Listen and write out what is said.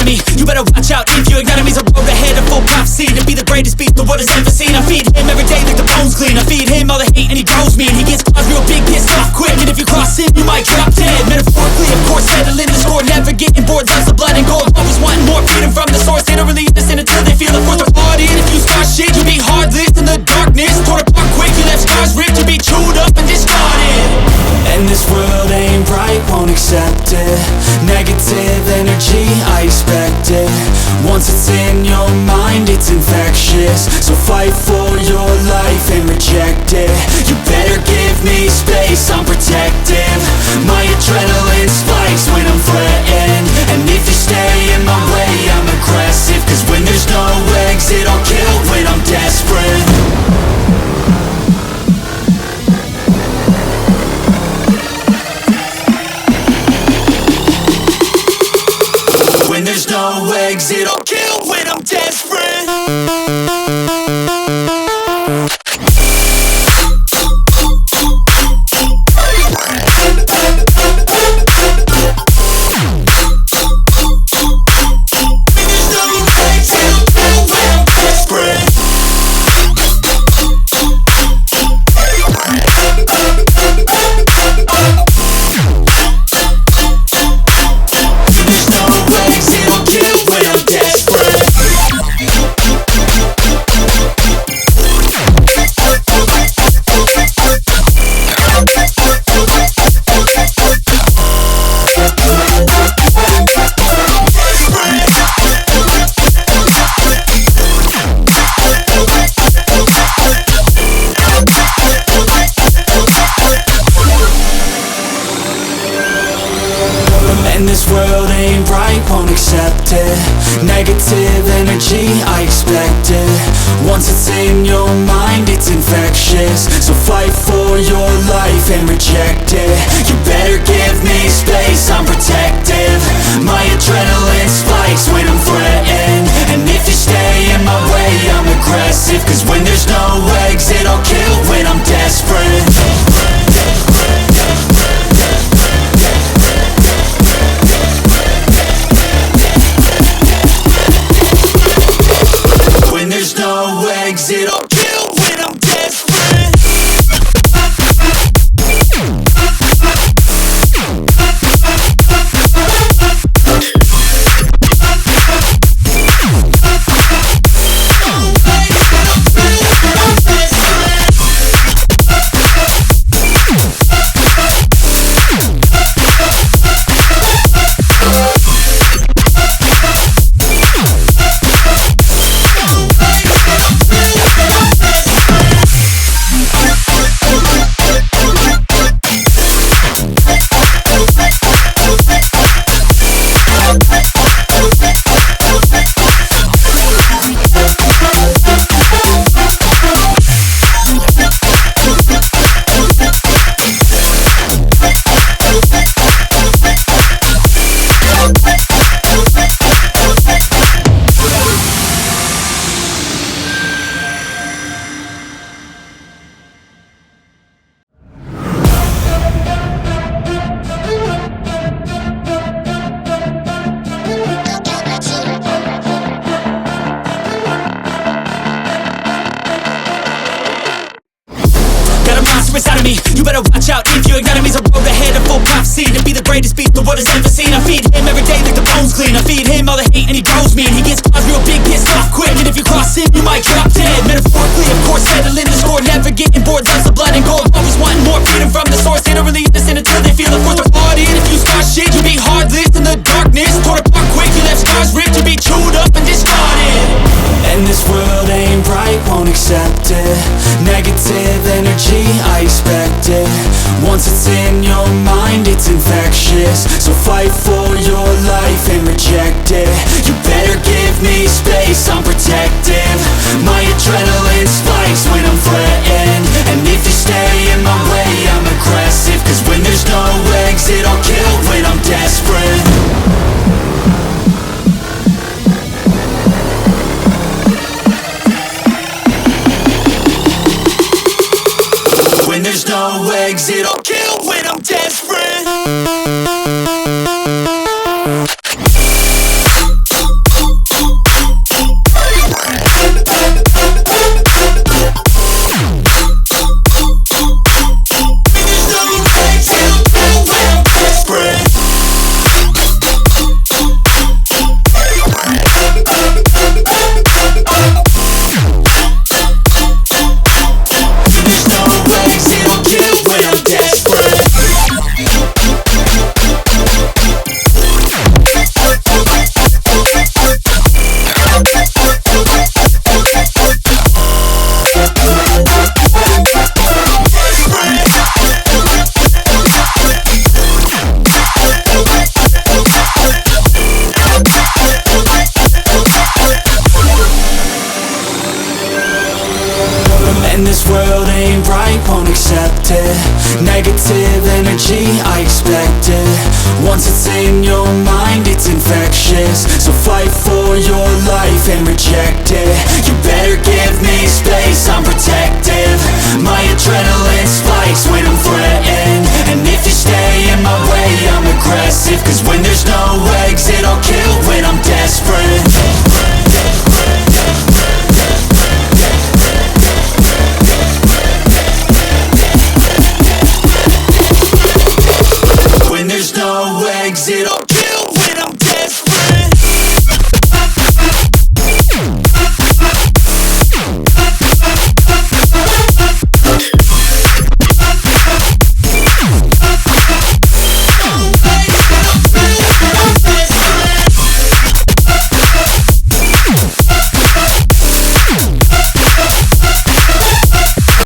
me. You better watch out if your enemy's a road ahead of full prophecy to be the greatest beast the world has ever seen. I feed him every day like the bones clean. I feed him all the hate and he grows me, and he gets caused real big, pissed off quick. And if you cross him, you might drop dead. Metaphorically, of course, settling the score, never getting bored. Loves the blood and gold, always wanting more. Freedom from the source, they don't really listen until they feel the force of blood. And if you start shit, you'll be heartless in the darkness. Torn apart quick, you left scars ripped, you'll be chewed up and discarded. And this world ain't right, won't accept it. Negative energy, I expect it. Once it's in your mind, it's infectious. So fight for your life and reject it. You better give me space, I'm protective. My adrenaline spikes when I'm threatened. And if you stay in my way, I'm aggressive. Cause when there's no exit, I'll kill when I'm desperate. When there's no exit, I'll kill when I'm desperate. And this world ain't right, won't accept it. Negative energy, I expect it. Once it's in your mind, it's infectious. So fight for your life and reject it. You better give me space, I'm protective. My adrenaline spikes when I'm threatened. And if you stay in my way, I'm aggressive. Cause when there's no exit, I'll kill when I'm desperate. When there's no exit, I'll kill when I'm desperate. Inside of me, you better watch out if your enemy's a road ahead of full prophecy to be the greatest beast the world has ever seen. I feed him every day like the bones clean. I feed him all the hate and he grows me, and he gets caused real big, pissed off quick. And if you cross him, you might drop dead. Metaphorically, of course, settling the score, never getting bored. Loves the blood and gold, always wanting more. Freedom from the source, they don't really listen until they feel the force of blood. And if you start shit, you'll be heartless in the darkness. Torn apart quick, you left scars ripped, you'll be chewed up and discarded. And this world ain't right, won't accept it. Negative energy, I expect it. Once it's in your mind, it's infectious. So fight for your life and reject it. You better give me space, I'm protective. My adrenaline spikes when I'm threatened. And if you stay in my way, I'm aggressive. Cause when there's no exit, I'll kill when I'm desperate. When there's no exit, I'll kill when I'm desperate. this. So fight for your life and reject it. You better give me space, I'm protective. My adrenaline spikes when I'm threatened, and if you stay in my way, I'm aggressive. Cause when there's no